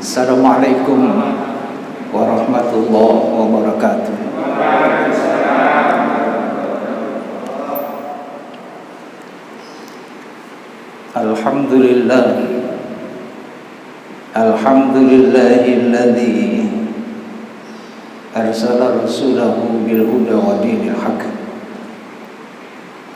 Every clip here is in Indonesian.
Assalamualaikum warahmatullahi wabarakatuh. Alhamdulillah, alhamdulillahilladzi arsala rasulahu bil huda wa dinil haq,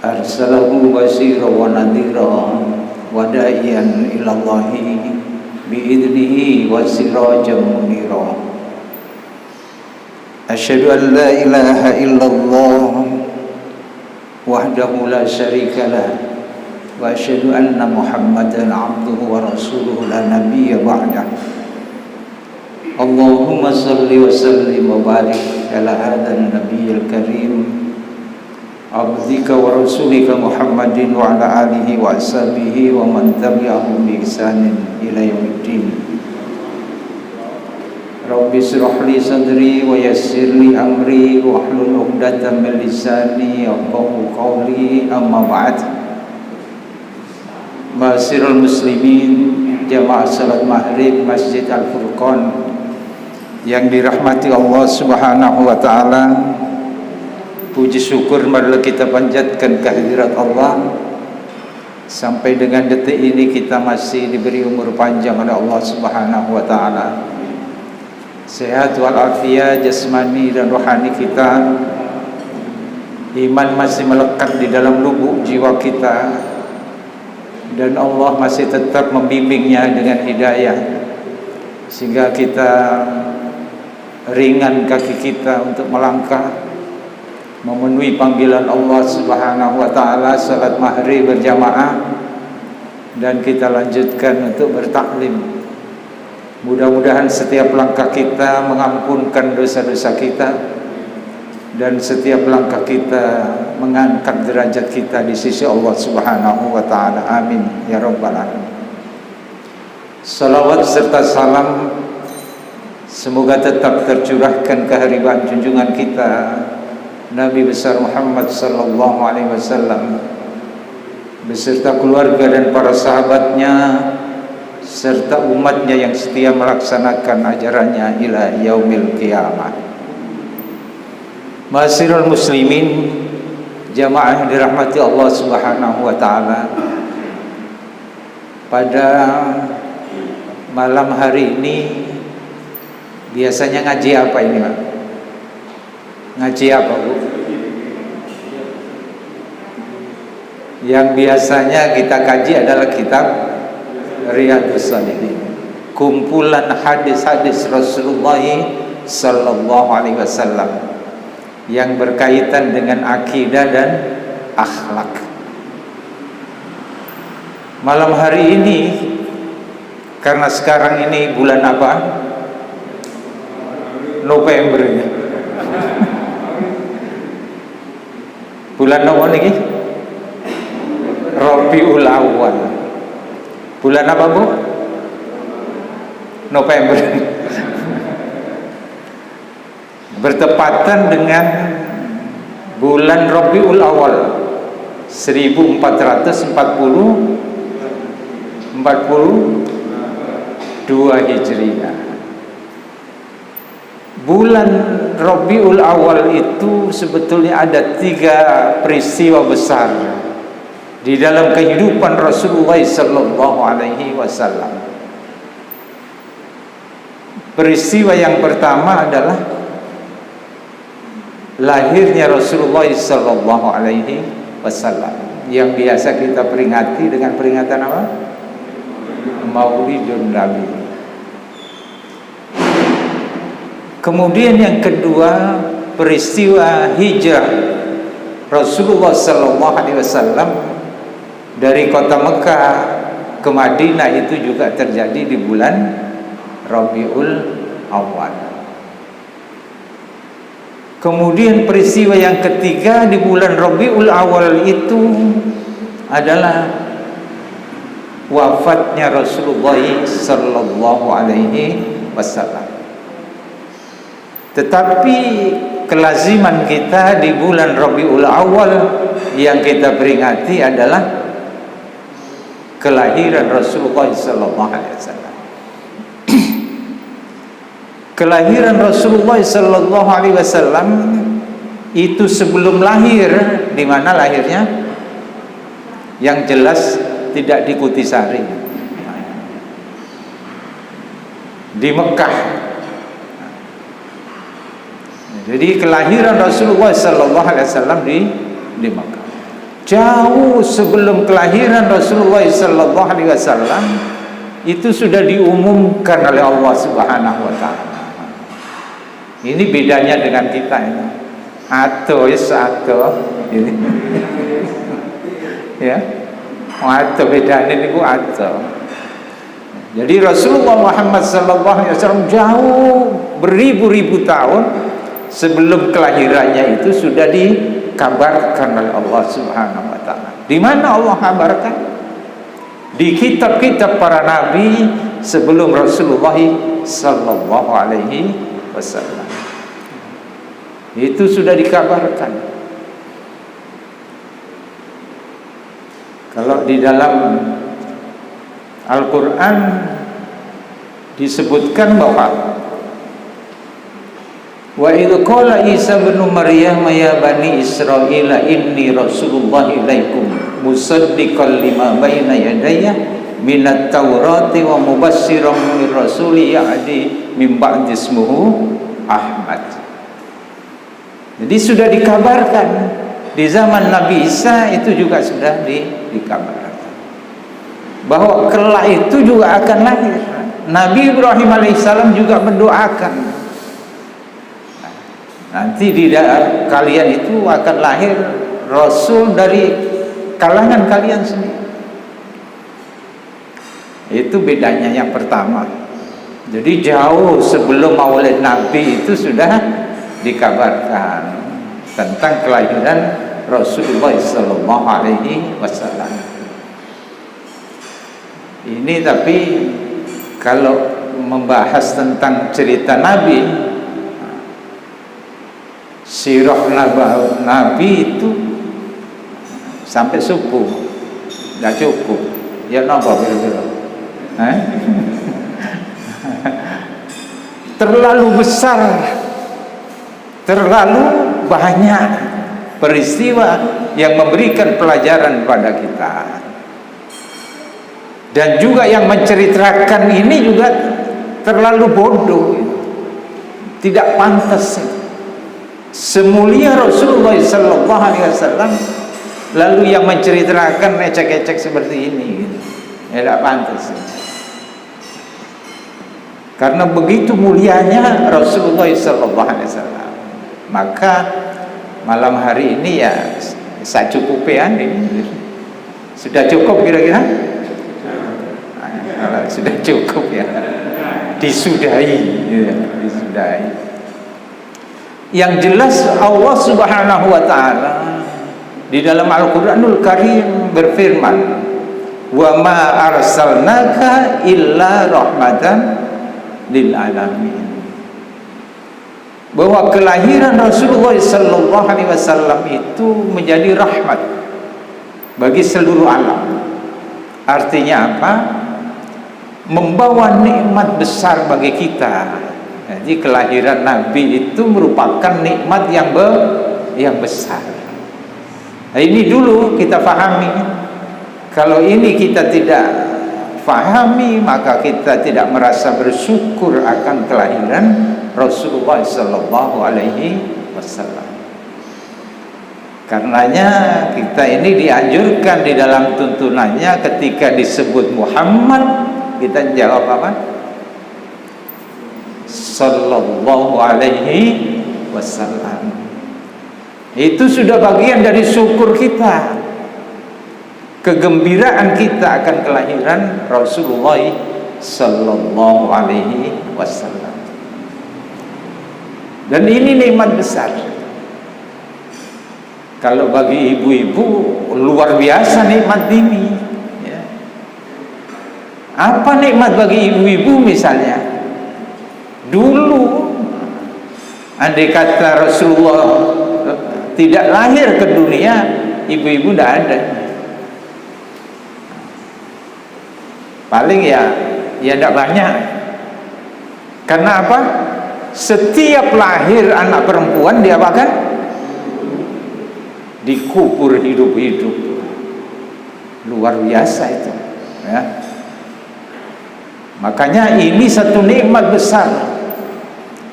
arsalahu basyiran wa nadhiran wa da'iyan ilallahi bi'idnihi wa sirajan munira. Asyhadu an la ilaha illallah wahdahu la syarika lah wa asyhadu anna Muhammadan abduhu wa rasuluhu la nabiyya ba'dah. Allahumma salli wa sallim wa barik ala hadzal nabiyyil karim abdika wa rasulika Muhammadin wa ala alihi wa ashabihi wa man tabi'ahum bi ihsanin ila yaumiddin. Rabbi shrah li sadri wa yassir li amri wa hlul 'uqdatam min lisani yafqahu qawli, amma ba'd. Ma'asyiral muslimin, jamaah salat maghrib Masjid Al-Furqan yang dirahmati Allah Subhanahu wa taala. Puji syukur marilah kita panjatkan kehadirat Allah. Sampai dengan detik ini kita masih diberi umur panjang oleh Allah Subhanahu wa taala. Sehat walafiat jasmani dan rohani kita. Iman masih melekat di dalam lubuk jiwa kita, dan Allah masih tetap membimbingnya dengan hidayah, sehingga kita ringan kaki kita untuk melangkah memenuhi panggilan Allah Subhanahu wa taala salat maghrib berjamaah, dan kita lanjutkan untuk bertaklim. Mudah-mudahan setiap langkah kita mengampunkan dosa-dosa kita, dan setiap langkah kita mengangkat derajat kita di sisi Allah Subhanahu wa taala. Amin ya rabbal alamin. Salawat serta salam semoga tetap tercurahkan kehadiran junjungan kita Nabi besar Muhammad sallallahu alaihi wasallam beserta keluarga dan para sahabatnya serta umatnya yang setia melaksanakan ajarannya ila yaumil qiyamah. Ma'asyiral muslimin, jamaah yang dirahmati Allah Subhanahu wa taala. Pada malam hari ini biasanya ngaji apa ini, Pak? Ngaji apa, Bu? Yang biasanya kita kaji adalah kitab Riyadhus Shalihin, kumpulan hadis-hadis Rasulullah sallallahu alaihi wasallam yang berkaitan dengan akidah dan akhlak. Malam hari ini, karena sekarang ini bulan apa? November ini. Bulan apa lagi? Rabiul Awal. Bulan apa, Bu? November. Bertepatan dengan bulan Rabiul Awal 1442 Hijriah. Bulan Rabiul Awal itu sebetulnya ada 3 peristiwa besar di dalam kehidupan Rasulullah sallallahu alaihi wasallam. Peristiwa yang pertama adalah lahirnya Rasulullah sallallahu alaihi wasallam, yang biasa kita peringati dengan peringatan apa? Maulidun Nabi. Kemudian yang kedua, peristiwa hijrah Rasulullah sallallahu alaihi wasallam dari kota Mekah ke Madinah, itu juga terjadi di bulan Rabiul Awal. Kemudian peristiwa yang ketiga di bulan Rabiul Awal itu adalah wafatnya Rasulullah sallallahu alaihi wasallam. Tetapi kelaziman kita di bulan Rabiul Awal yang kita peringati adalah kelahiran Rasulullah sallallahu alaihi wasallam. kelahiran Rasulullah sallallahu alaihi wasallam itu sebelum lahir, di mana lahirnya? Yang jelas tidak di Kutisari, di Mekah. Jadi kelahiran Rasulullah sallallahu alaihi wasallam di Mekah. Jauh sebelum kelahiran Rasulullah sallallahu alaihi wasallam itu sudah diumumkan oleh Allah Subhanahu wa taala. Ini bedanya dengan kita ini. Atau ini. Ya. Atau bedanya niku atau. Jadi Rasulullah Muhammad sallallahu alaihi wasallam jauh beribu-ribu tahun sebelum kelahirannya itu sudah dikabarkan oleh Allah Subhanahu wa taala. Di mana Allah kabarkan? Di kitab-kitab para nabi sebelum Rasulullah sallallahu alaihi wasallam. Itu sudah dikabarkan. Kalau di dalam Al-Quran disebutkan bahwa wa idh qala Isa bin Maryam ya bani Israila inni rasulullah ilaikum musaddiqan lima baina yadayya minat taurati wa mubassiran bir rasuli ya'di min ba'di ismuhu Ahmad. Jadi sudah dikabarkan di zaman Nabi Isa itu juga sudah dikabarkan bahwa kelak itu juga akan lahir. Nabi Ibrahim alaihissalam juga mendoakan nanti di kalian itu akan lahir Rasul dari kalangan kalian sendiri. Itu bedanya yang pertama. Jadi jauh sebelum maulid Nabi itu sudah dikabarkan tentang kelahiran Rasulullah sallallahu alaihi wasallam. Ini tapi kalau membahas tentang cerita Nabi, sirah Nabi itu sampai subuh nggak cukup. Ya napa kira-kira? Terlalu besar, terlalu banyak peristiwa yang memberikan pelajaran pada kita. Dan juga yang menceritakan ini juga terlalu bodoh, tidak pantas. Semulia Rasulullah sallallahu alaihi wasallam lalu yang menceritakan ecek-ecek seperti ini, tidak pantas. Karena begitu mulianya Rasulullah sallallahu alaihi wasallam, maka malam hari ini ya saya cukupian ini. Sudah cukup kira-kira? Sudah cukup ya, disudahi ya, disudahi. Yang jelas Allah Subhanahu wa taala di dalam Al-Qur'anul Karim berfirman, wa ma arsalnaka illa rahmatan lil alamin, bahwa kelahiran Rasulullah sallallahu alaihi wasallam itu menjadi rahmat bagi seluruh alam. Artinya apa? Membawa nikmat besar bagi kita. Jadi kelahiran Nabi itu merupakan nikmat yang besar. Nah, ini dulu kita pahami. Kalau ini kita tidak pahami, maka kita tidak merasa bersyukur akan kelahiran Rasulullah sallallahu alaihi wasallam. Karenanya kita ini dianjurkan di dalam tuntunannya ketika disebut Muhammad, kita jawab apa? Sallallahu alaihi wasallam. Itu sudah bagian dari syukur kita, kegembiraan kita akan kelahiran Rasulullah sallallahu alaihi wasallam. Dan ini nikmat besar. Kalau bagi ibu-ibu luar biasa nikmat ini. Apa nikmat bagi ibu-ibu misalnya? Dulu andai kata Rasulullah tidak lahir ke dunia, ibu-ibu tidak ada. Paling ya tidak banyak. Karena apa? setiap lahir anak perempuan dia akan dikubur hidup-hidup. Luar biasa itu, ya. Makanya ini satu nikmat besar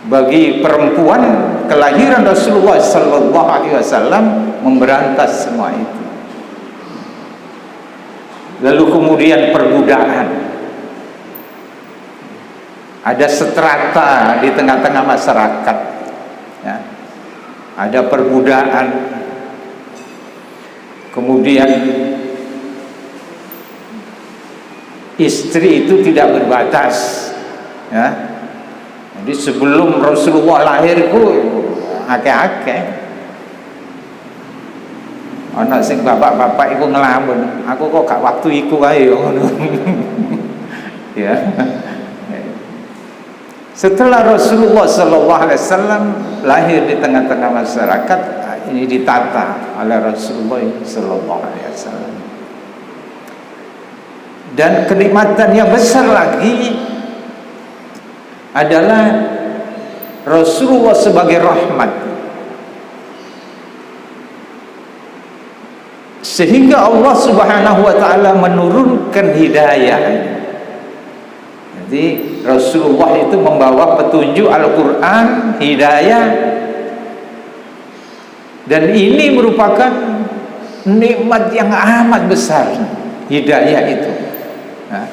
bagi perempuan, kelahiran Rasulullah sallallahu alaihi wasallam memberantas semua itu. Lalu kemudian perbudakan. Ada strata di tengah-tengah masyarakat, ya. Ada perbudakan. Kemudian istri itu tidak berbatas, ya. Jadi sebelum Rasulullah lahir itu akeh-akeh. Ana sing bapak-bapak iku ngelamun, aku kok gak waktu iku wae ngono. Ya. Setelah Rasulullah sallallahu alaihi wasallam lahir di tengah-tengah masyarakat, ini ditata oleh Rasulullah sallallahu alaihi wasallam. Dan kenikmatan yang besar lagi adalah Rasulullah sebagai rahmat, sehingga Allah Subhanahu wa taala menurunkan hidayah. Jadi Rasulullah itu membawa petunjuk Al-Quran, hidayah, dan ini merupakan nikmat yang amat besar. Hidayah itu, nah,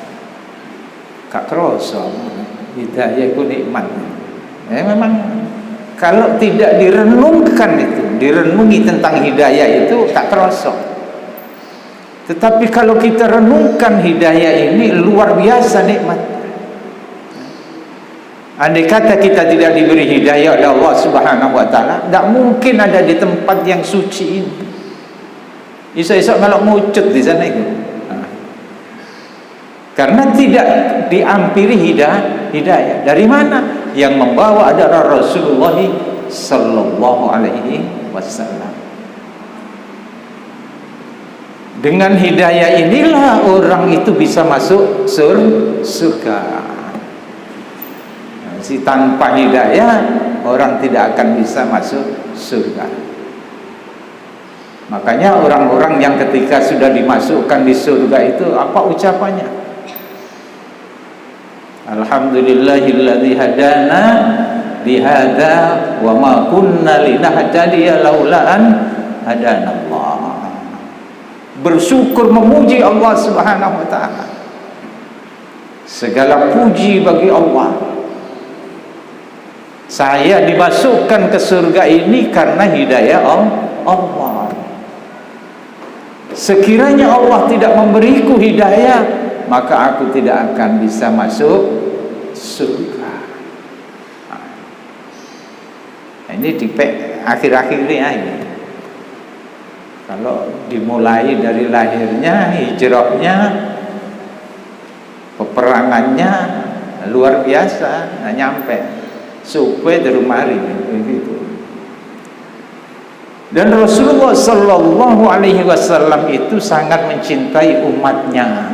gak kerasa hidayah itu nikmat. Ya, memang kalau tidak direnungkan itu, direnungi tentang hidayah itu tak kerasa. Tetapi kalau kita renungkan hidayah ini luar biasa nikmat. Andai kata kita tidak diberi hidayah oleh Allah Subhanahu wa taala, tidak mungkin ada di tempat yang suci ini. Iso-iso kalau ngucut di sana itu. Karena tidak diampiri hidayah. Dari mana? Yang membawa adalah Rasulullah sallallahu alaihi wasallam. Dengan hidayah inilah orang itu bisa masuk surga. Si tanpa hidayah orang tidak akan bisa masuk surga. Makanya orang-orang yang ketika sudah dimasukkan di surga itu apa ucapannya? Alhamdulillahilladzi hadana lihada wa ma kunna linahtadiya laula an hadanallah. Bersyukur, memuji Allah Subhanahu wa taala. Segala puji bagi Allah. Saya dimasukkan ke surga ini karena hidayah Allah. Sekiranya Allah tidak memberiku hidayah, maka aku tidak akan bisa masuk surga. Nah, ini di akhir-akhir ini. Kalau dimulai dari lahirnya, hijrahnya, peperangannya luar biasa, nggak nyampe. Supaya dari mari begitu. Dan Rasulullah sallallahu alaihi wasallam itu sangat mencintai umatnya.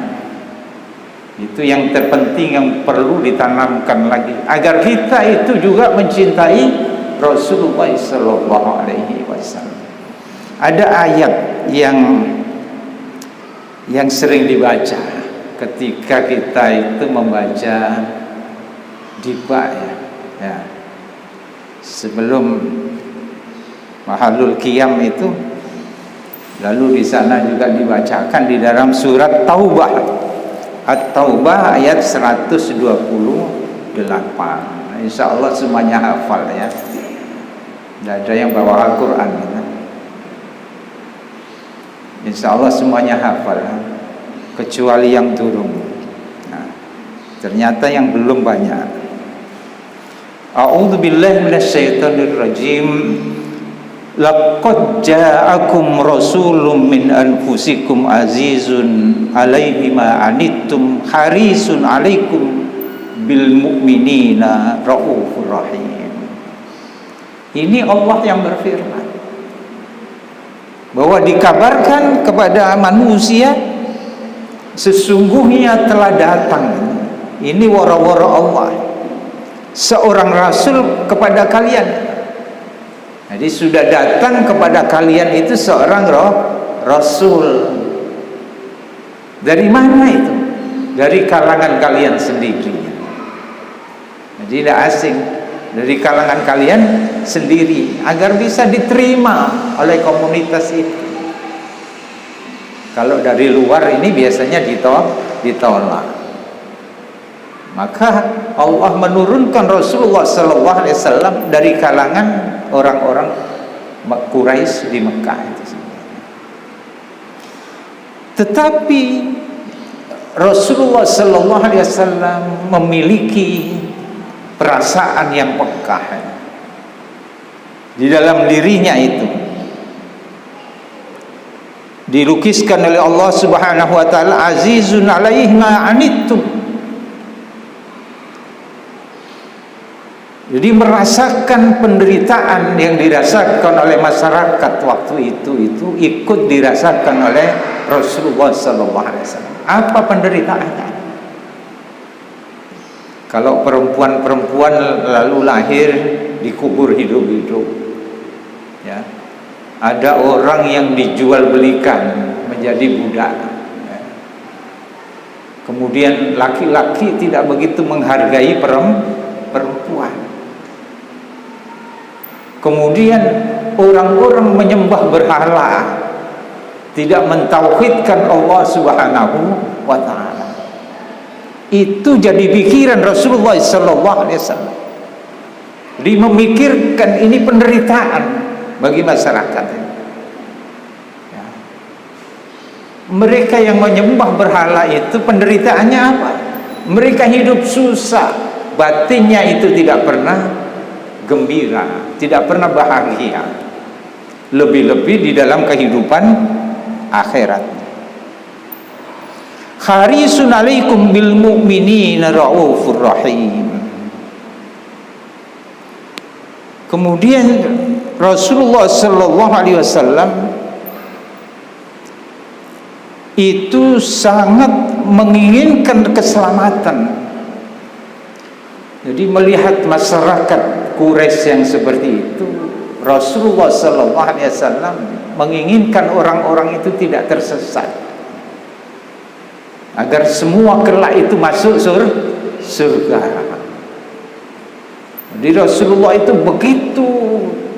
Itu yang terpenting, yang perlu ditanamkan lagi agar kita itu juga mencintai Rasulullah sallallahu alaihi wasallam. Ada ayat yang sering dibaca ketika kita itu membaca diba, ya, sebelum Mahalul Qiyam itu, lalu di sana juga dibacakan di dalam surat Taubah, At-Taubah ayat 128. Insya Allah semuanya hafal, ya. Tidak ada yang bawa Al-Quran, ya. Insya Allah semuanya hafal, ya. Kecuali yang turun. Nah, ternyata yang belum banyak. A'udzu billahi minasyaitonir rajim. Laqad ja'akum rasulun min anfusikum azizun 'alaihi ma anittum harisun 'alaikum bil mu'minina raufur rahim. Ini Allah yang berfirman bahwa dikabarkan kepada manusia sesungguhnya telah datang, ini wara-wara Allah, seorang rasul kepada kalian. Jadi sudah datang kepada kalian itu seorang rasul. Dari mana itu? Dari kalangan kalian sendiri. Jadi tidak asing, dari kalangan kalian sendiri, agar bisa diterima oleh komunitas itu. Kalau dari luar ini biasanya ditolak. Maka Allah menurunkan Rasulullah SAW dari kalangan orang-orang Quraisy di Mekah itu. Tetapi Rasulullah SAW memiliki perasaan yang peka di dalam dirinya itu. Dilukiskan oleh Allah Subhanahu wa taala, azizun alaihi ma anittum. Jadi merasakan penderitaan yang dirasakan oleh masyarakat waktu itu ikut dirasakan oleh Rasulullah sallallahu alaihi wasallam. Apa penderitaannya? Kalau perempuan-perempuan lalu lahir dikubur hidup-hidup, ya. Ada orang yang dijual belikan menjadi budak, ya. Kemudian laki-laki tidak begitu menghargai perempuan. Kemudian orang-orang menyembah berhala, tidak mentauhidkan Allah Subhanahu wa taala. Itu jadi pikiran Rasulullah sallallahu alaihi wasallam. Dia memikirkan ini penderitaan bagi masyarakat. Ya. Mereka yang menyembah berhala itu penderitaannya apa? Mereka hidup susah, batinnya itu tidak pernah gembira, tidak pernah bahagia. Lebih-lebih di dalam kehidupan akhirat. Harisun alaikum bil mu'minina raufur rahim. Kemudian Rasulullah sallallahu alaihi wasallam itu sangat menginginkan keselamatan. Jadi melihat masyarakat Quraisy yang seperti itu, Rasulullah sallallahu alaihi wasallam menginginkan orang-orang itu tidak tersesat, agar semua kelak itu masuk surga. Jadi Rasulullah itu begitu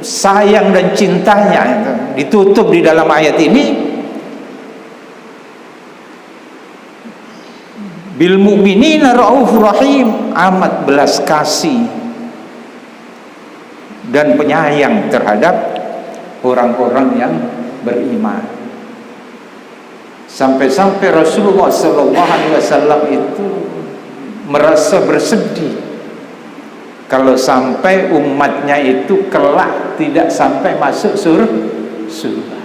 sayang dan cintanya itu ditutup di dalam ayat ini, bil mu'minina raufur rahim, amat belas kasih dan penyayang terhadap orang-orang yang beriman. Sampai-sampai Rasulullah SAW itu merasa bersedih kalau sampai umatnya itu kelak tidak sampai masuk surga.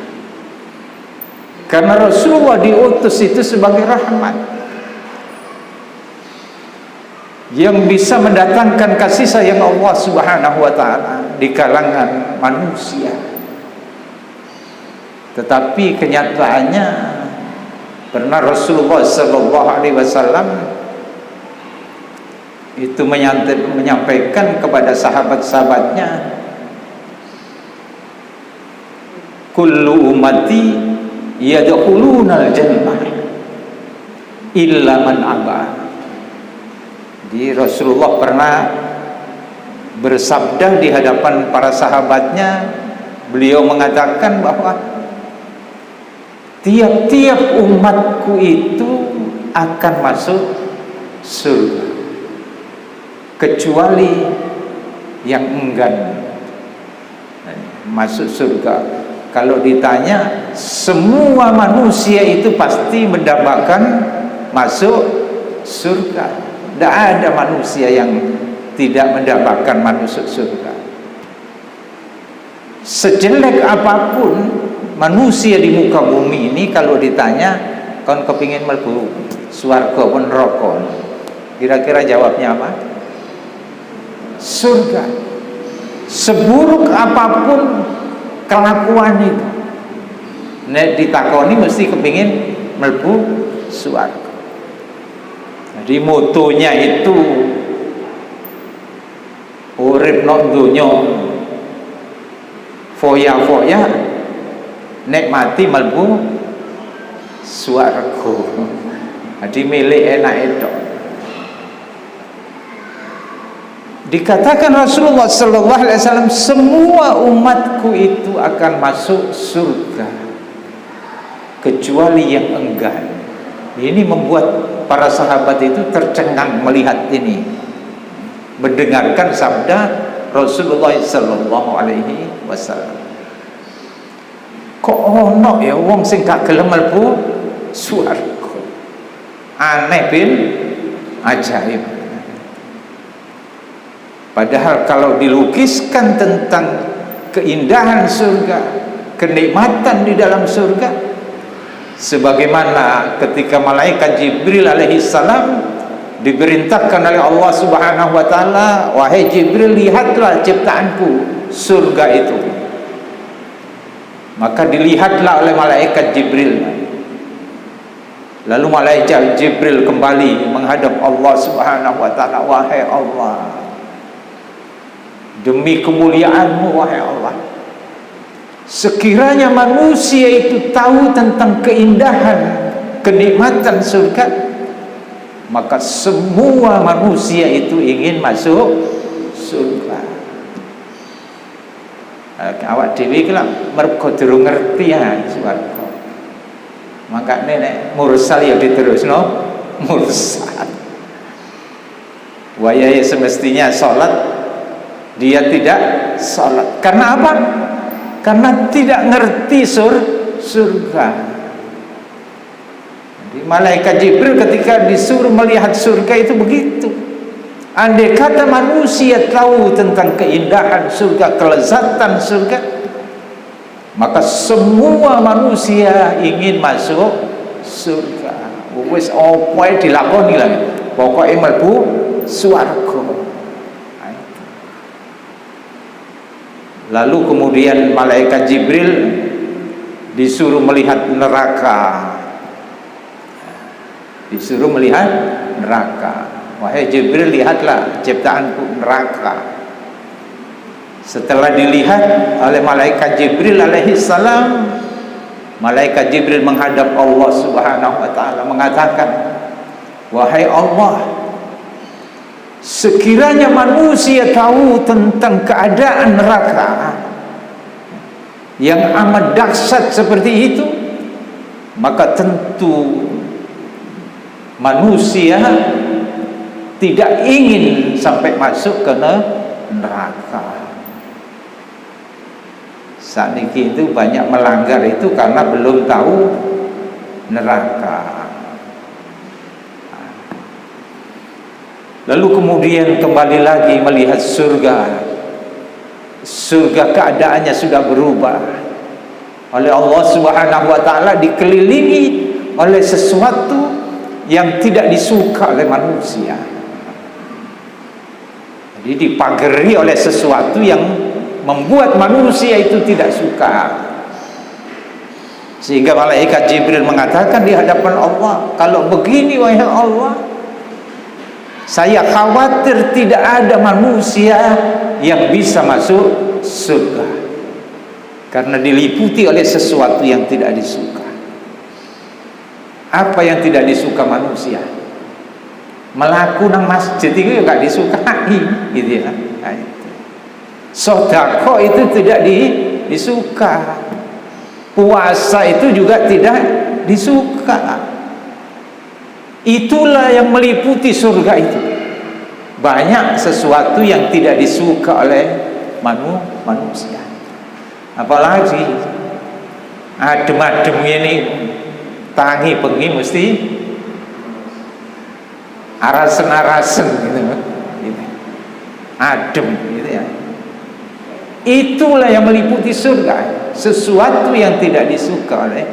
Karena Rasulullah diutus itu sebagai rahmat yang bisa mendatangkan kasih sayang Allah Subhanahu wa taala di kalangan manusia. Tetapi kenyataannya pernah Rasulullah sallallahu alaihi wasallam itu menyampaikan kepada sahabat-sahabatnya, kullu ummati yadkhulunal jannah illa man aba. Jadi Rasulullah pernah bersabda di hadapan para sahabatnya, beliau mengatakan bahwa tiap-tiap umatku itu akan masuk surga, kecuali yang enggan masuk surga. Kalau ditanya, semua manusia itu pasti mendapatkan masuk surga. Tidak ada manusia yang tidak mendapatkan masuk surga. Sejelek apapun manusia di muka bumi ini, kalau ditanya, kon kepingin mlebu swarga pun neraka, kira-kira jawabnya apa? Surga. Seburuk apapun kelakuan itu, nek ditakoni mesti kepingin mlebu swarga. Jadi motonya itu urip nok donya foya-foya nek mati mlebu swarga. Jadi milik enak itu. Dikatakan Rasulullah sallallahu alaihi wasallam, semua umatku itu akan masuk surga kecuali yang enggan. Ini membuat para sahabat itu tercengang melihat ini, mendengarkan sabda Rasulullah sallallahu alaihi wasallam. Kok ono ya wong sing gak gelem mlebu swarga? Aneh bin ajaib. Padahal kalau dilukiskan tentang keindahan surga, kenikmatan di dalam surga, sebagaimana ketika malaikat Jibril alaihi salam diperintahkan oleh Allah Subhanahu wa taala, wahai Jibril, lihatlah ciptaanku, surga itu. Maka dilihatlah oleh malaikat Jibril. Lalu malaikat Jibril kembali menghadap Allah Subhanahu wa taala, wahai Allah, demi kemuliaanmu wahai Allah, sekiranya manusia itu tahu tentang keindahan kenikmatan surga, maka semua manusia itu ingin masuk surga. Awak dewi kira mergo durung ngerti ya swarga. Maka nenek mursal ya diterusno mursal. Wayahe semestinya sholat dia tidak sholat. Karena apa? Karena tidak ngerti surga. Jadi malaikat Jibril ketika disuruh melihat surga itu begitu. Andai kata manusia tahu tentang keindahan surga, kelezatan surga, maka semua manusia ingin masuk surga. Wis opo ae dilakoni lah, pokoke mlebu swarga. Lalu kemudian malaikat Jibril disuruh melihat neraka. Disuruh melihat neraka. Wahai Jibril, lihatlah ciptaanku, neraka. Setelah dilihat oleh malaikat Jibril alaihi salam, malaikat Jibril menghadap Allah Subhanahu wa taala mengatakan, wahai Allah, sekiranya manusia tahu tentang keadaan neraka yang amat dahsyat seperti itu, maka tentu manusia tidak ingin sampai masuk ke neraka. Saat ini itu banyak melanggar itu karena belum tahu neraka. Lalu kemudian kembali lagi melihat surga. Surga keadaannya sudah berubah oleh Allah Subhanahu wa taala, dikelilingi oleh sesuatu yang tidak disuka oleh manusia. Jadi dipagari oleh sesuatu yang membuat manusia itu tidak suka. Sehingga malaikat Jibril mengatakan di hadapan Allah, kalau begini wahai Allah, saya khawatir tidak ada manusia yang bisa masuk surga karena diliputi oleh sesuatu yang tidak disuka. Apa yang tidak disuka manusia? Melaku nang masjid itu gak disukai, gitu ya. Nah, sedekah itu tidak disuka. Puasa itu juga tidak disuka. Itulah yang meliputi surga itu. Banyak sesuatu yang tidak disuka oleh manusia. Apalagi adem-adem ini, tangi bengi mesti arasen-arasen gitu. Adem gitu ya. Itulah yang meliputi surga, sesuatu yang tidak disuka oleh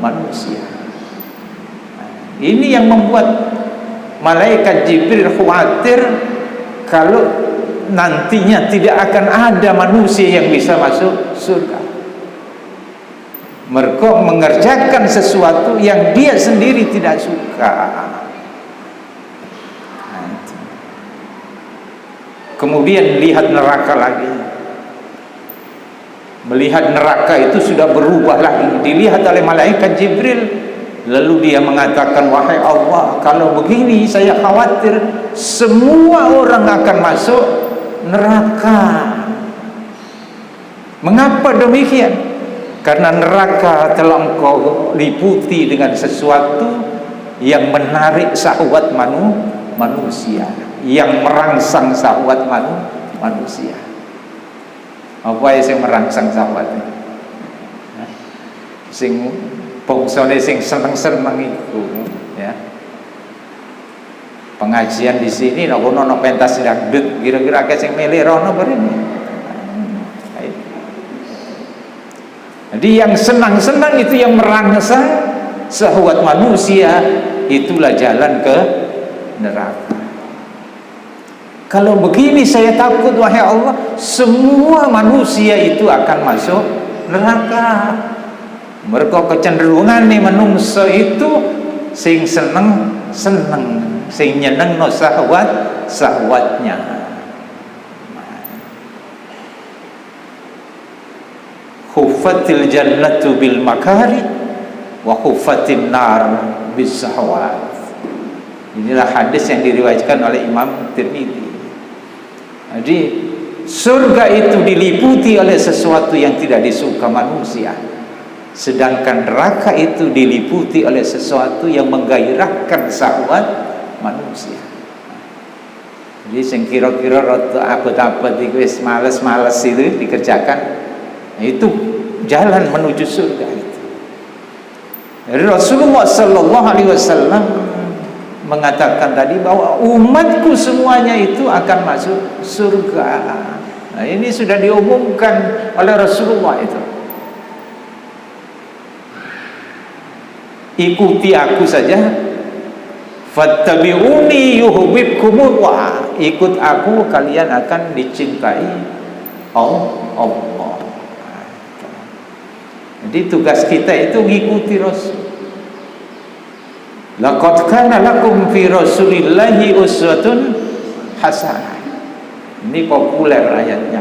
manusia. Ini yang membuat malaikat Jibril khawatir kalau nantinya tidak akan ada manusia yang bisa masuk surga. Mereka mengerjakan sesuatu yang dia sendiri tidak suka. Kemudian lihat neraka lagi. Melihat neraka itu sudah berubah lagi, dilihat oleh malaikat Jibril. Lalu dia mengatakan, wahai Allah, kalau begini saya khawatir semua orang akan masuk neraka. Mengapa demikian? Karena neraka telah engkau liputi dengan sesuatu yang menarik syahwat manusia, yang merangsang syahwat manusia. Apa yang merangsang syahwat? Sing bongsone sing seneng-seneng iku, ya. Pengajian di sini nek ono pentas dangdut, kira-kira akeh sing milih rono bareng. Jadi yang senang-senang itu yang merangsang syahwat manusia, itulah jalan ke neraka. Kalau begini saya takut, wahai Allah, semua manusia itu akan masuk neraka. Mereka kecenderungan nih manungsa itu sing seneng, sing nyeneng no syahwatnya. Khuffatil jannatu bil makari wa khuffatin nar bis syahwat. Inilah hadis yang diriwayatkan oleh Imam Tirmidzi. Jadi surga itu diliputi oleh sesuatu yang tidak disuka manusia, sedangkan neraka itu diliputi oleh sesuatu yang menggairahkan syahwat manusia. Jadi sing kira-kira rada abot-abot iku wis males-males itu dikerjakan, itu jalan menuju surga itu. Jadi Rasulullah sallallahu alaihi wasallam mengatakan tadi bahwa umatku semuanya itu akan masuk surga. Nah, ini sudah diumumkan oleh Rasulullah itu. Ikuti aku saja, fattabi'uni yuhibbukumullah. Ikut aku, kalian akan dicintai Allah. Jadi tugas kita itu mengikuti Rasul. Laqad kana lakum fi Rasulillahi uswatun hasanah. Ini populer ayatnya.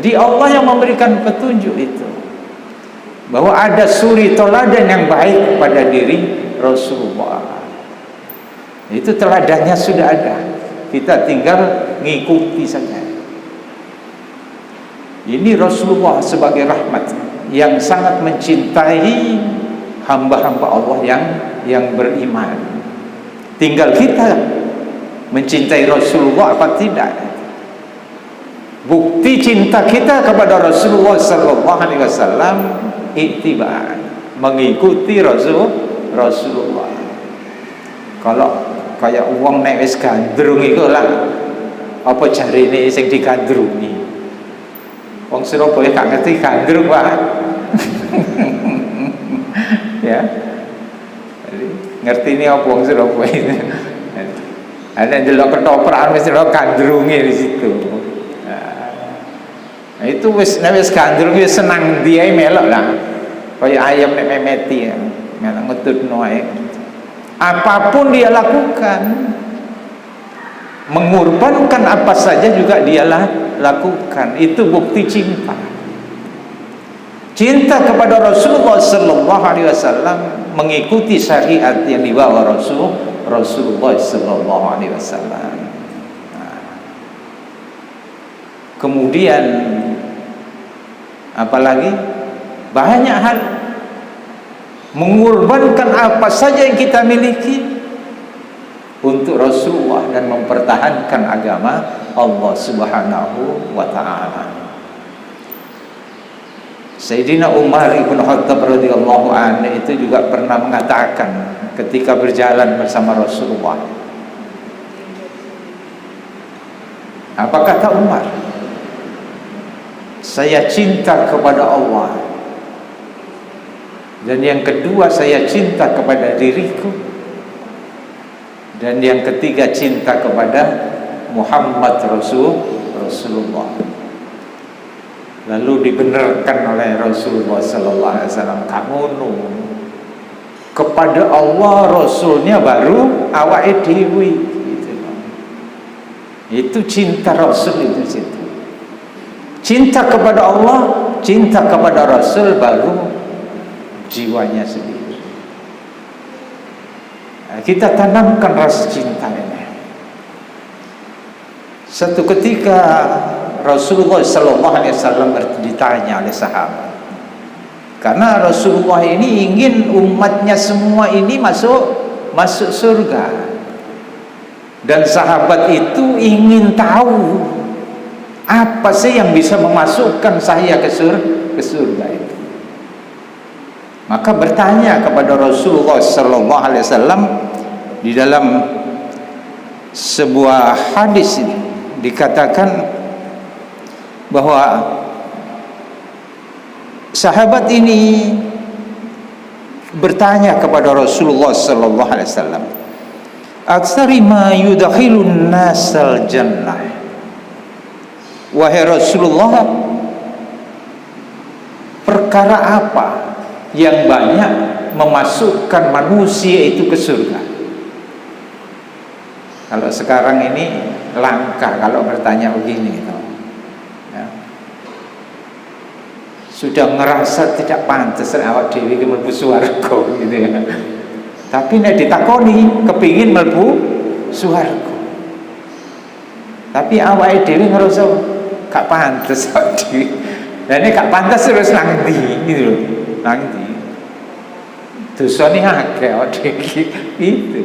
Jadi Allah yang memberikan petunjuk itu, bahwa ada suri teladan yang baik pada diri Rasulullah. Itu teladannya sudah ada, kita tinggal ngikuti saja. Ini Rasulullah sebagai rahmat yang sangat mencintai hamba-hamba Allah yang beriman. Tinggal kita mencintai Rasulullah apa tidak. Bukti cinta kita kepada Rasulullah sallallahu alaihi wasallam ittiba, mengikuti Rasulullah. Kalau kayak uang nek wis gandrung iku lah, apa jarine sing digandrungi. Wong Surabaya gak ngerti gandrung, Pak. Ya. Ngerti ini apa wong Surabaya. Ada delok ketoprak wis delok gandrunge di situ. Nah, itu wis gandrung wis senang dia melok lah. Kaya ayam nek memeti ya. Melok ngetutno ae. Apapun dia lakukan, mengorbankan apa saja juga dia lakukan. Itu bukti cinta. Cinta kepada Rasulullah sallallahu alaihi wasallam, mengikuti syariat yang dibawa Rasulullah sallallahu alaihi wasallam. Kemudian apalagi banyak hal, mengorbankan apa saja yang kita miliki untuk Rasulullah dan mempertahankan agama Allah Subhanahu wa taala. Sayyidina Umar ibn Khattab radhiyallahu anhu itu juga pernah mengatakan ketika berjalan bersama Rasulullah. Apa kata Umar? Saya cinta kepada Allah, dan yang kedua saya cinta kepada diriku, dan yang ketiga cinta kepada Muhammad Rasulullah. Lalu dibenarkan oleh Rasulullah sallallahu alaihi wasallam, kamu kepada Allah Rasulnya baru awake dhewe gitu. Itu cinta Rasul itu situ. Cinta kepada Allah, cinta kepada Rasul, baru jiwanya sendiri. Kita tanamkan rasa cinta ini. Satu ketika Rasulullah SAW ditanya oleh sahabat, karena Rasulullah ini ingin umatnya semua ini masuk surga. Dan sahabat itu ingin tahu apa sih yang bisa memasukkan saya ke surga itu. Maka bertanya kepada Rasulullah SAW di dalam sebuah hadis ini dikatakan bahwa sahabat ini bertanya kepada Rasulullah SAW, "Aktsari ma yudakhilun nasal jannah." Wahai Rasulullah, perkara apa yang banyak memasukkan manusia itu ke surga? Kalau sekarang ini langka kalau bertanya begini gitu. Ya. Sudah ngerasa tidak pantas awak dewi ke mlebu swarga gitu ya. Tapi nek ditakoni kepingin mlebu swarga. Tapi awake dhewe ngerasa gak pantes awake dhewe. Lah nek gak pantes terus nang ndi gitu lho. Nang ndi. Dosane akeh awake dhewe gitu.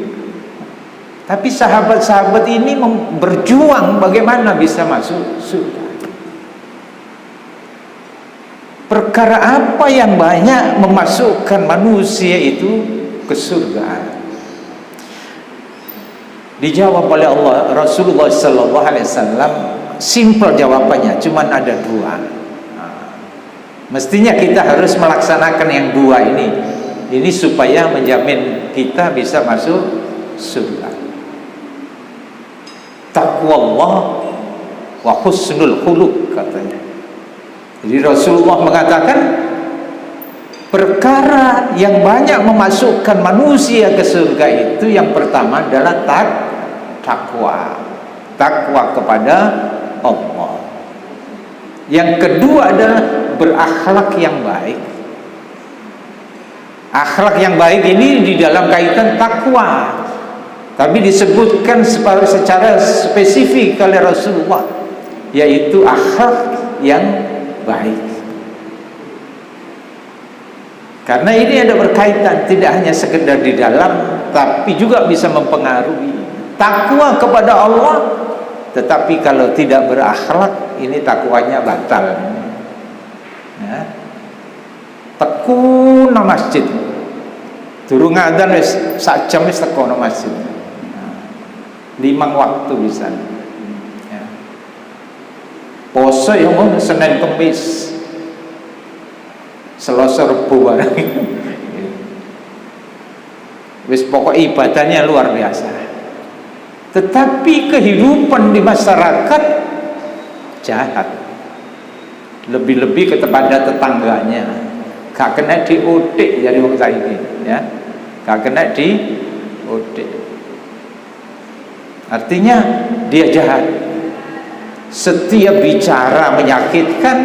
Tapi sahabat-sahabat ini berjuang bagaimana bisa masuk surga. Perkara apa yang banyak memasukkan manusia itu ke surga? Dijawab oleh Allah, Rasulullah SAW. Simple jawabannya, cuman ada dua. Mestinya kita harus melaksanakan yang dua ini supaya menjamin kita bisa masuk surga. Taqwallah wa husnul khuluq katanya. Jadi Rasulullah mengatakan perkara yang banyak memasukkan manusia ke surga itu yang pertama adalah takwa kepada Allah. Yang kedua adalah berakhlak yang baik. Akhlak yang baik ini di dalam kaitan takwa, tapi disebutkan secara spesifik oleh Rasulullah, yaitu akhlak yang baik. Karena ini ada berkaitan, tidak hanya sekedar di dalam, tapi juga bisa mempengaruhi takwa kepada Allah. Tetapi kalau tidak berakhlak, ini takwanya batal. Ya. Tekun nang masjid, durung adzan wis sak jam wis teko nang masjid. 5 waktu bisa. Ya. Poso yang mau Senin Kemis, Selasa Rebo barang. Wis pokok ibadahnya luar biasa. Tetapi kehidupan di masyarakat jahat. Lebih-lebih kepada tetangganya. Gak kena diodik dari wong saiki, ya. Gak kena diodik. Artinya dia jahat. Setiap bicara menyakitkan.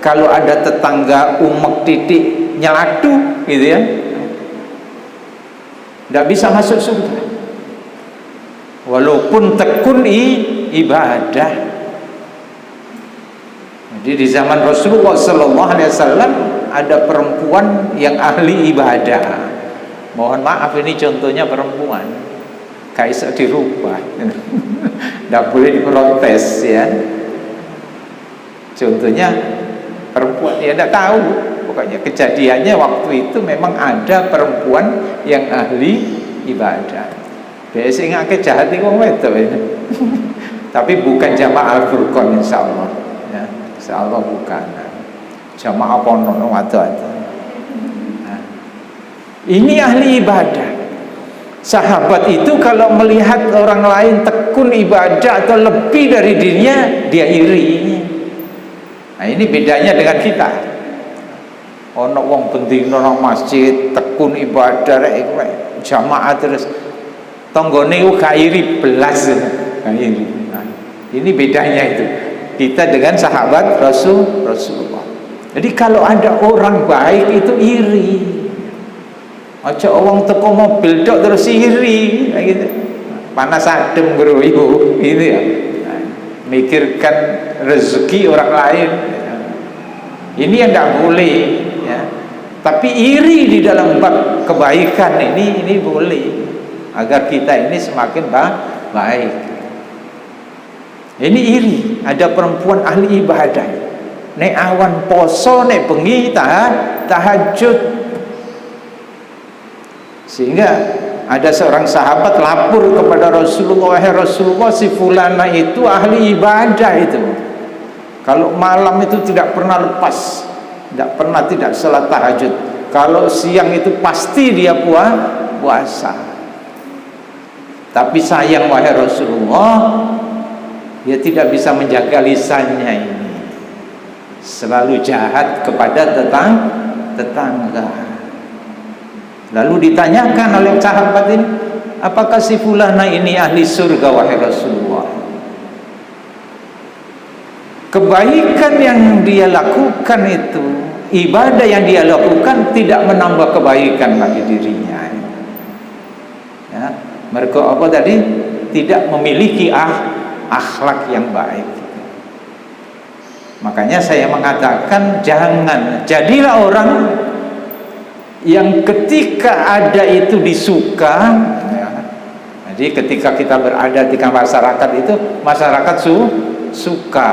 Kalau ada tetangga umek titik nyeladu gitu ya, tidak bisa masuk surga walaupun tekun ibadah. Jadi di zaman Rasulullah SAW ada perempuan yang ahli ibadah. Mohon maaf ini contohnya perempuan, gak bisa dirubah, tidak boleh diprotes ya. Contohnya perempuan, ya tidak tahu. Pokoknya kejadiannya waktu itu memang ada perempuan yang ahli ibadah. Biasanya ngake jahat itu wong wedok ini. Tapi bukan jamaah Al-Furqan insyaallah. Ya, insyaallah bukan. Jamaah Pono atau. Nah, ini ahli ibadah. Sahabat itu kalau melihat orang lain tekun ibadah atau lebih dari dirinya, dia iri. Nah, ini bedanya dengan kita. Ono wong bendina nang masjid, tekun ibadah rek jamaah terus. Tanggane ku gak iri belas. Gak iri. Nah, Ini bedanya itu kita dengan sahabat Rasulullah. Jadi kalau ada orang baik itu iri. Aja orang teko mobil tok terus iri kayak gitu. Panas adem bro ibu gitu ya. Mikirkan rezeki orang lain. Ini yang tidak boleh ya. Tapi iri di dalam bab kebaikan ini boleh, agar kita ini semakin baik. Ini iri, ada perempuan ahli ibadah, nek awan poso, nek bengi tahajud. Sehingga ada seorang sahabat lapor kepada Rasulullah, "Wahai Rasulullah, si fulana itu ahli ibadah itu. Kalau malam itu tidak pernah lepas, tidak salat tahajud. Kalau siang itu pasti dia puasa. Tapi sayang wahai Rasulullah, dia tidak bisa menjaga lisannya ini. Selalu jahat kepada tetangga." Lalu ditanyakan oleh sahabat ini, "Apakah si fulana ini ahli surga wahai Rasulullah?" Kebaikan yang dia lakukan itu, ibadah yang dia lakukan tidak menambah kebaikan bagi dirinya. Ya, mereka apa tadi? Tidak memiliki akhlak yang baik. Makanya saya mengatakan jadilah orang yang ketika ada itu disuka. Ya. Jadi ketika kita berada di masyarakat itu, masyarakat suka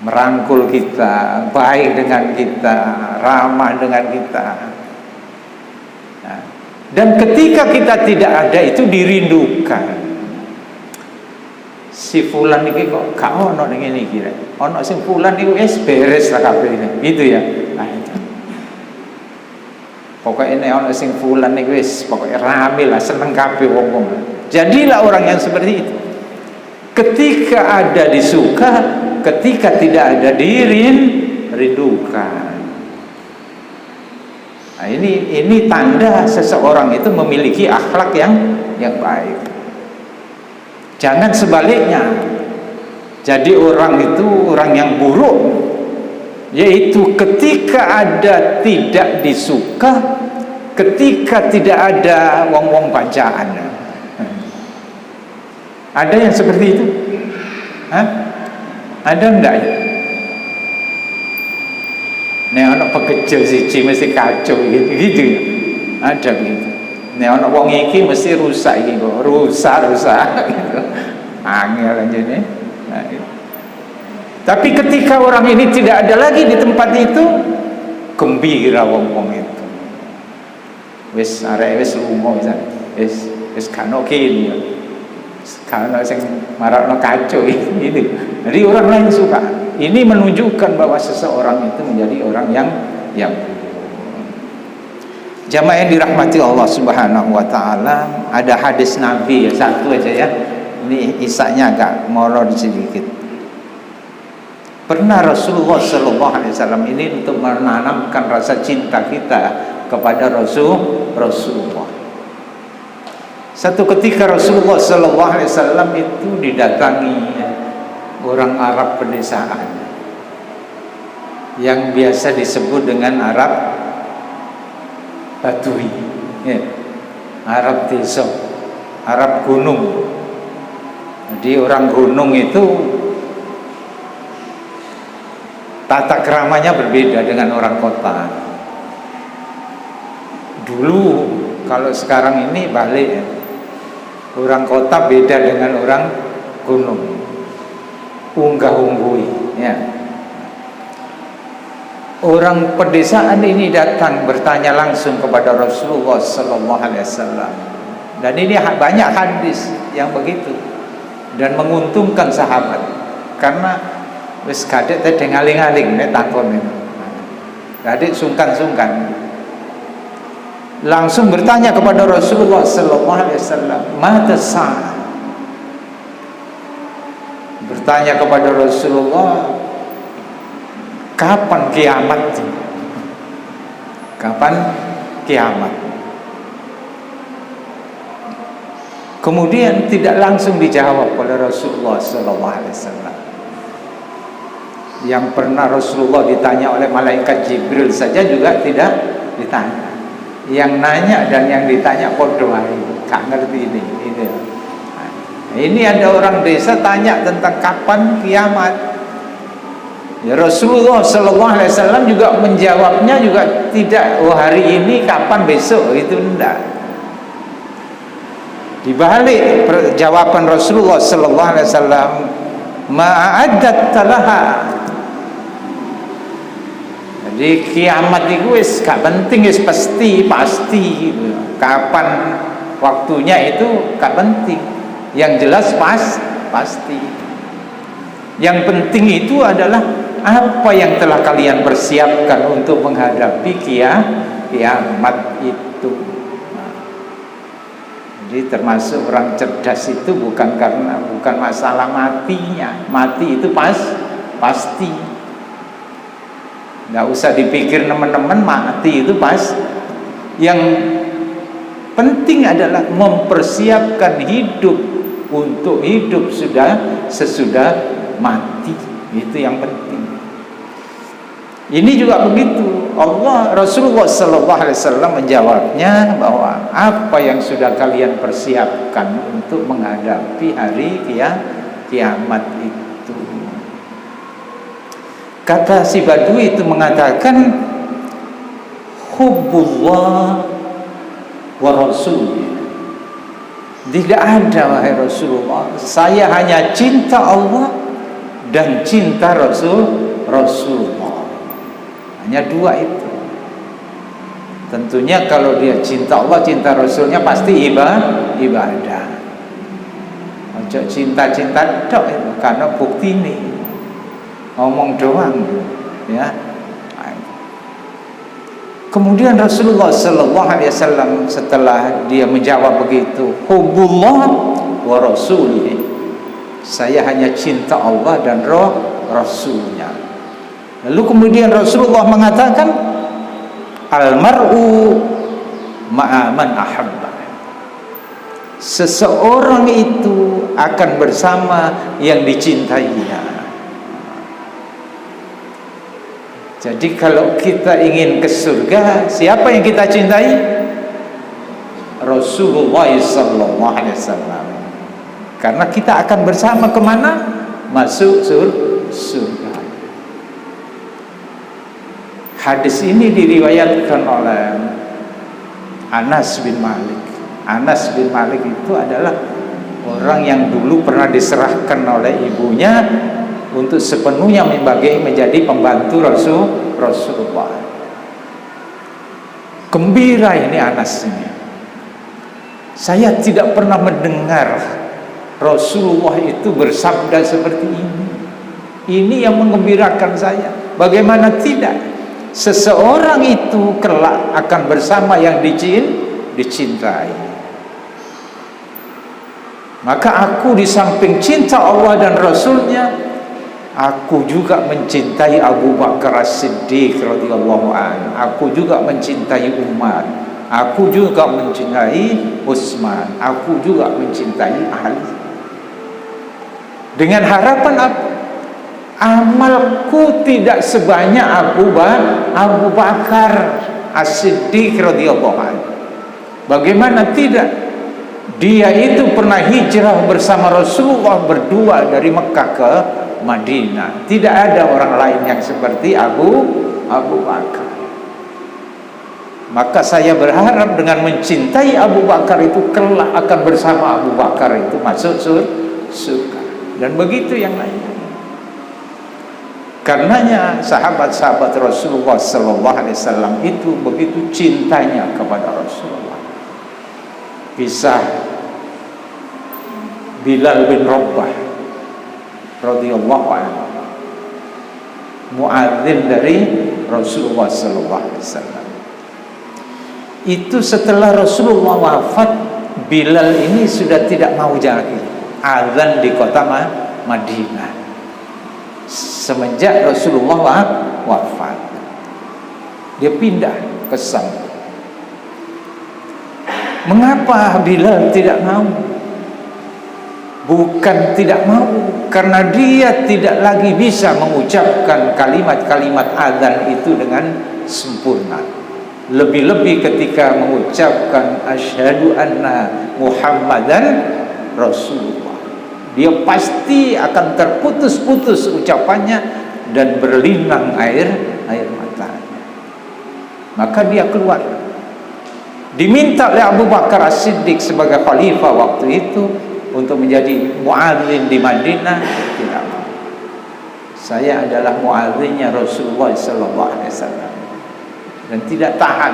merangkul kita, baik dengan kita, ramah dengan kita. Nah, dan ketika kita tidak ada itu dirindukan. Si fulan iki kok gak ono ning ngene iki rek. Ono sing fulan iku wis beres lah kabeh ini. Gitu ya. Nah, itu. Pokoknya ono sing fulan iku wis pokoke rame lah, seneng kabeh wong-wong. Jadilah orang yang seperti itu. Ketika ada disuka, ketika tidak ada dirindukan. Nah, ini tanda seseorang itu memiliki akhlak yang baik. Jangan sebaliknya. Jadi orang itu orang yang buruk, yaitu ketika ada tidak disuka, ketika tidak ada wong-wong bacaan. Ada yang seperti itu? Hah? Ada enggak ya? Nek ana pekecil siji mesti kacau gitu ya. Ada begitu. Nek ana wong iki mesti rusak iki kok, rusak gitu. Angel aja nih. Nah, gitu. Tapi ketika orang ini tidak ada lagi di tempat itu, gembira wong-wong itu. Wis arek wis lunga wis kan oke ini. Karena sing marakno kacau itu. Jadi orang lain suka. Ini menunjukkan bahwa seseorang itu menjadi orang yang jamaah yang dirahmati Allah Subhanahu wa taala. Ada hadis Nabi ya, satu aja ya. Ini isaknya agak molor sedikit. Pernah Rasulullah sallallahu alaihi wasallam ini untuk menanamkan rasa cinta kita kepada Rasulullah. Satu ketika Rasulullah sallallahu alaihi wasallam itu didatangi orang Arab pedesaan yang biasa disebut dengan Arab Badui, ya. Arab desa, Arab gunung. Jadi orang gunung itu tata keramanya berbeda dengan orang kota. Dulu, kalau sekarang ini balik ya. Orang kota beda dengan orang gunung, unggah-unggui ya. Orang pedesaan ini datang bertanya langsung kepada Rasulullah sallallahu alaihi wasallam. Dan ini banyak hadis yang begitu dan menguntungkan sahabat karena wis kadek teh ngaling-aling nek takon itu. Kadek sungkan-sungkan. Langsung bertanya kepada Rasulullah sallallahu alaihi wasallam, "Mata sa'ah?" Bertanya kepada Rasulullah, kapan kiamat? Kapan kiamat? Kemudian tidak langsung dijawab oleh Rasulullah sallallahu alaihi wasallam. Yang pernah Rasulullah ditanya oleh malaikat Jibril saja juga tidak ditanya. Yang nanya dan yang ditanya podo ae, gak ngerti ini. Ini ada orang desa tanya tentang kapan kiamat. Ya, Rasulullah sallallahu alaihi wasallam juga menjawabnya juga tidak, oh hari ini kapan besok, itu enggak. Di balik jawaban Rasulullah sallallahu alaihi wasallam, ma'addat talaha. Jadi kiamat itu wis gak penting, wis pasti gitu. Kapan waktunya itu gak penting. Yang jelas pasti. Yang penting itu adalah apa yang telah kalian persiapkan untuk menghadapi kiamat itu. Jadi termasuk orang cerdas itu bukan masalah matinya. Mati itu pasti. Nggak usah dipikir teman-teman, mati itu pas. Yang penting adalah mempersiapkan hidup untuk hidup sesudah mati. Itu yang penting. Ini juga begitu. Rasulullah sallallahu alaihi wasallam menjawabnya bahwa apa yang sudah kalian persiapkan untuk menghadapi hari kiamat itu. Kata si Badui itu mengatakan, hubbullah wa rasulih. Tidak ada wahai Rasulullah, saya hanya cinta Allah dan cinta Rasulullah. Hanya dua itu. Tentunya kalau dia cinta Allah, cinta Rasulnya pasti ibadah. Ojo cinta-cinta tok itu, karena bukti ini ngomong doang, ya. Kemudian Rasulullah sallallahu alaihi wasallam setelah dia menjawab begitu, hubbullah wa rasulih, saya hanya cinta Allah dan Rasulnya. Lalu kemudian Rasulullah mengatakan, almar'u ma'a man ahabba. Seseorang itu akan bersama yang dicintainya. Jadi kalau kita ingin ke surga, siapa yang kita cintai? Rasulullah sallallahu alaihi wasallam. Karena kita akan bersama kemana? Masuk surga. Hadis ini diriwayatkan oleh Anas bin Malik. Anas bin Malik itu adalah orang yang dulu pernah diserahkan oleh ibunya untuk sepenuhnya menjadi pembantu Rasulullah. Gembira ini Anas ini. Saya tidak pernah mendengar Rasulullah itu bersabda seperti ini. Ini yang menggembirakan saya. Bagaimana tidak? Seseorang itu kelak akan bersama yang dicintai. Maka aku di samping cinta Allah dan Rasulnya, aku juga mencintai Abu Bakar As-Siddiq radhiyallahu anhu. Aku juga mencintai Umar. Aku juga mencintai Utsman. Aku juga mencintai Ali. Dengan harapan apa? Amalku tidak sebanyak Abu Bakar As-Siddiq radhiyallahu anhu. Bagaimana tidak? Dia itu pernah hijrah bersama Rasulullah berdua dari Mekah ke Madinah. Tidak ada orang lain yang seperti Abu Bakar. Maka saya berharap dengan mencintai Abu Bakar itu kelak akan bersama Abu Bakar itu masuk surga. Dan begitu yang lainnya. Karenanya sahabat-sahabat Rasulullah sallallahu alaihi wasallam itu begitu cintanya kepada Rasulullah. Kisah Bilal bin Rabah radhiyallahu anhu, muadzin dari Rasulullah sallallahu alaihi wasallam. Itu setelah Rasulullah wafat, Bilal ini sudah tidak mau lagi azan di kota Madinah. Semenjak Rasulullah wafat, dia pindah ke Sam. Mengapa Bilal tidak mau? Bukan tidak mau, karena dia tidak lagi bisa mengucapkan kalimat-kalimat adzan itu dengan sempurna. Lebih-lebih ketika mengucapkan asyhadu anna Muhammadan Rasulullah, dia pasti akan terputus-putus ucapannya dan berlinang air matanya. Maka dia keluar, diminta oleh Abu Bakar As-Siddiq sebagai khalifah waktu itu untuk menjadi muadzin di Madinah. Tidak mau. Saya adalah muadzinnya Rasulullah sallallahu alaihi wasallam, dan tidak tahan,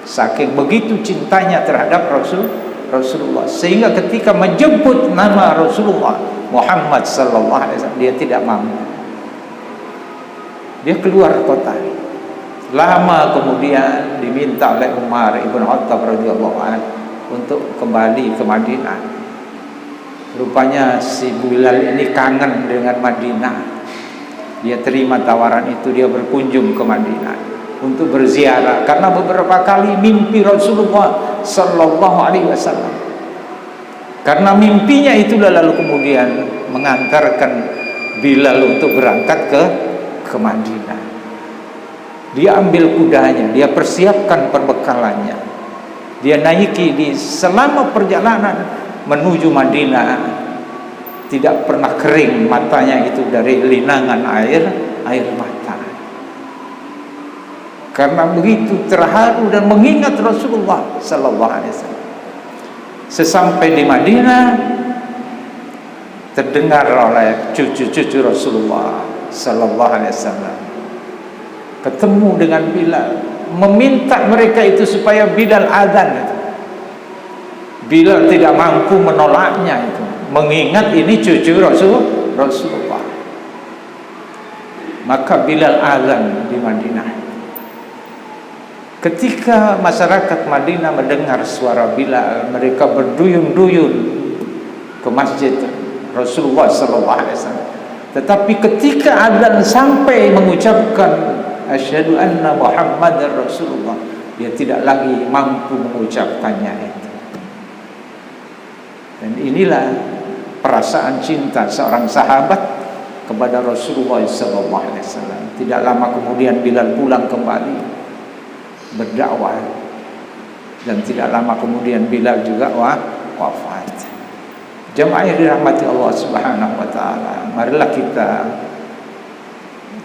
saking begitu cintanya terhadap Rasulullah, sehingga ketika menjemput nama Rasulullah Muhammad sallallahu alaihi wasallam, dia tidak mampu. Dia keluar kota. Lama kemudian diminta oleh Umar ibn Khattab radhiyallahu anhu untuk kembali ke Madinah. Rupanya si Bilal ini kangen dengan Madinah. Dia terima tawaran itu, dia berkunjung ke Madinah untuk berziarah, karena beberapa kali mimpi Rasulullah sallallahu alaihi wasallam. Karena mimpinya itulah lalu kemudian mengantarkan Bilal untuk berangkat ke Madinah. Dia ambil kudanya, dia persiapkan perbekalannya, dia naiki di selama perjalanan menuju Madinah, tidak pernah kering matanya itu dari linangan air mata, karena begitu terharu dan mengingat Rasulullah sallallahu alaihi wasallam. Sesampai di Madinah, terdengar oleh cucu-cucu Rasulullah sallallahu alaihi wasallam ketemu dengan Bilal, meminta mereka itu supaya Bilal adzan. Bilal tidak mampu menolaknya itu, mengingat ini cucu Rasulullah. Maka Bilal azan di Madinah. Ketika masyarakat Madinah mendengar suara Bilal, mereka berduyun-duyun ke masjid Rasulullah sallallahu alaihi wasallam. Tetapi ketika azan sampai mengucapkan asyhadu anna Muhammadar Rasulullah, dia tidak lagi mampu mengucapkannya itu. Dan inilah perasaan cinta seorang sahabat kepada Rasulullah SAW. Tidak lama kemudian Bilal pulang kembali berdakwah, dan tidak lama kemudian Bilal juga wafat. Jemaah yang dirahmati Allah Subhanahu wa taala, marilah kita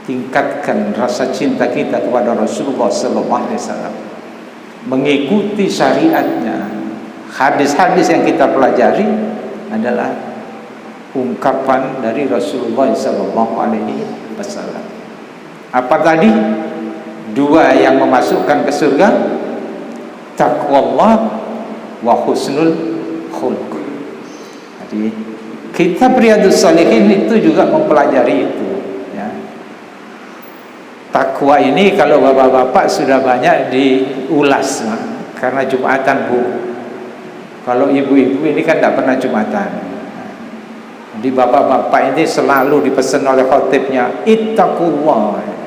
tingkatkan rasa cinta kita kepada Rasulullah SAW, mengikuti syariatnya. Hadis-hadis yang kita pelajari adalah ungkapan dari Rasulullah SAW. Apa tadi? Dua yang memasukkan ke surga: taqwallah wa husnul khuluq. Jadi kitab Riyadhus Shalihin itu juga mempelajari itu, ya. Takwa ini kalau bapak-bapak sudah banyak diulas, karena Jumatan Bu. Kalau ibu-ibu ini kan tidak pernah Jumatan. Jadi bapak-bapak ini selalu dipesan oleh khatibnya ittaqullah.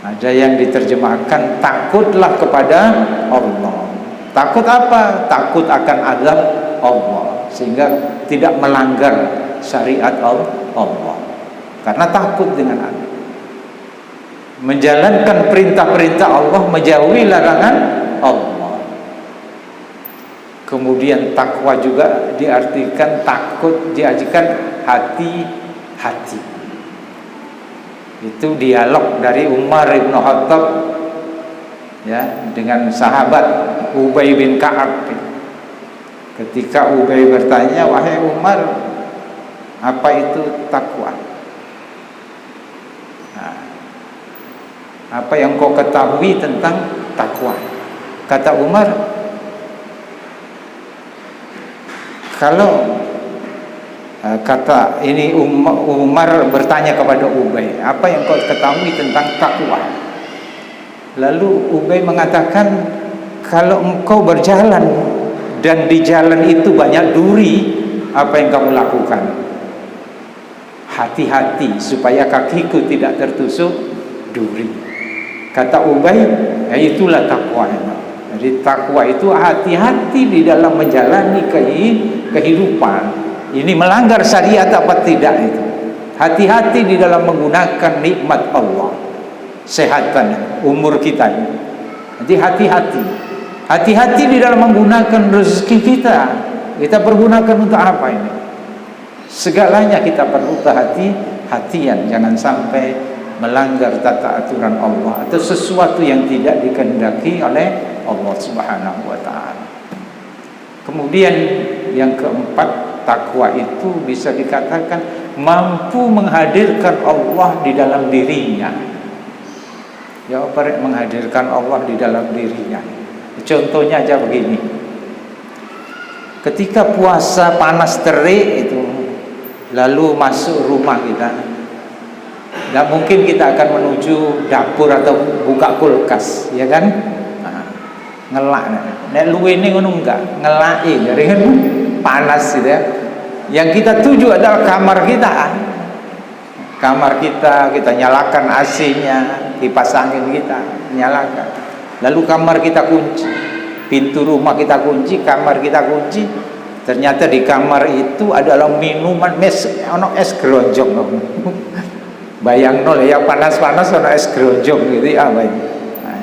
Ada yang diterjemahkan takutlah kepada Allah. Takut apa? Takut akan azab Allah, sehingga tidak melanggar syariat Allah. Karena takut dengan Allah, menjalankan perintah-perintah Allah, menjauhi larangan Allah. Kemudian takwa juga diartikan takut, diartikan hati-hati. Itu dialog dari Umar bin Khattab, ya, dengan sahabat Ubay bin Ka'ab. Ketika Ubay bertanya, wahai Umar, apa itu takwa? Nah, apa yang kau ketahui tentang takwa? Kata Umar, kalau kata ini Umar bertanya kepada Ubay, apa yang kau ketahui tentang takwa? Lalu Ubay mengatakan, kalau engkau berjalan dan di jalan itu banyak duri, apa yang kamu lakukan? Hati-hati supaya kakiku tidak tertusuk duri. Kata Ubay, ya itulah takwa. Jadi takwa itu hati-hati di dalam menjalani kehidupan. ini melanggar syariat apa tidak itu. Hati-hati di dalam menggunakan nikmat Allah, kesehatan, umur kita ini. Jadi hati-hati di dalam menggunakan rezeki kita. Kita pergunakan untuk apa ini? Segalanya kita perlu kehati-hatian, jangan sampai melanggar tata aturan Allah atau sesuatu yang tidak dikehendaki oleh Allah Subhanahu wa taala. Kemudian yang keempat, takwa itu bisa dikatakan mampu menghadirkan Allah di dalam dirinya. Ya, menghadirkan Allah di dalam dirinya. Contohnya aja begini. Ketika puasa panas terik itu, lalu masuk rumah kita, nggak mungkin kita akan menuju dapur atau buka kulkas, ya kan? Nah, ngelak, nek luwe ini ngono enggak, ngelaki, jadi kan panas gitu ya. Yang kita tuju adalah kamar kita. Kamar kita nyalakan AC-nya, kipas angin kita nyalakan. Lalu kamar kita kunci, pintu rumah kita kunci, kamar kita kunci. Ternyata di kamar itu adalah minuman ono es geronjong. Bayang nol ya, panas-panas ono es geronjong gitu ya, nah,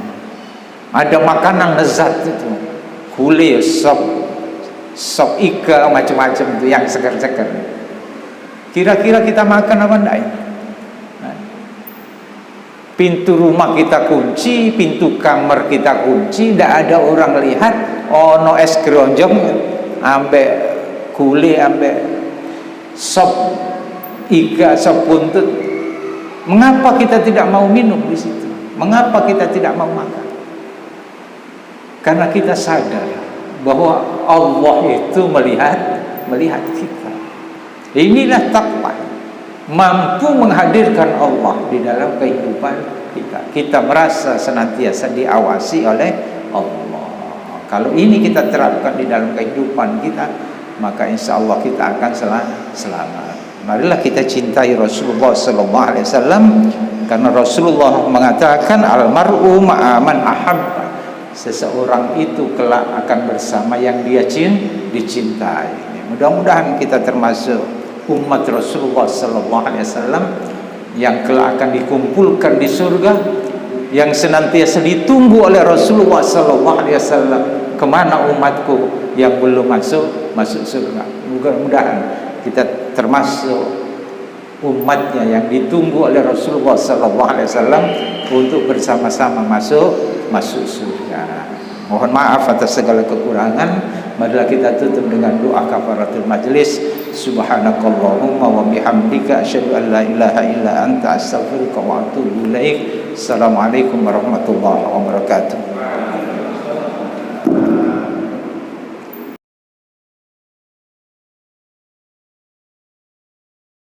ada makanan lezat itu, gulai, sop iga, macam-macam itu yang segar-segar. Kira-kira kita makan apa enggak? Nah, pintu rumah kita kunci, pintu kamar kita kunci, tidak ada orang lihat. Ono es geronjong, ambek gulai, ambek sop iga, sop buntut. Mengapa kita tidak mau minum di situ? Mengapa kita tidak mau makan? Karena kita sadar bahwa Allah itu melihat kita. Inilah takwa, mampu menghadirkan Allah di dalam kehidupan kita. Kita merasa senantiasa diawasi oleh Allah. Kalau ini kita terapkan di dalam kehidupan kita, maka insya Allah kita akan selamat. Marilah kita cintai Rasulullah sallallahu alaihi wasallam, karena Rasulullah mengatakan al-mar'u ma'a man ahabba. Seseorang itu kelak akan bersama yang dia dicintai. Mudah-mudahan kita termasuk umat Rasulullah sallallahu alaihi wasallam yang kelak akan dikumpulkan di surga, yang senantiasa ditunggu oleh Rasulullah sallallahu alaihi wasallam. Kemana umatku yang belum masuk surga? Mudah-mudahan kita termasuk umatnya yang ditunggu oleh Rasulullah sallallahu alaihi wasallam untuk bersama-sama masuk surga. Mohon maaf atas segala kekurangan. Marilah kita tutup dengan doa kafaratul majlis. Subhanakallahumma wa bihamdika asyhadu an la ilaha illa anta astaghfiruka wa atubu ilaik. Assalamualaikum warahmatullahi wabarakatuh.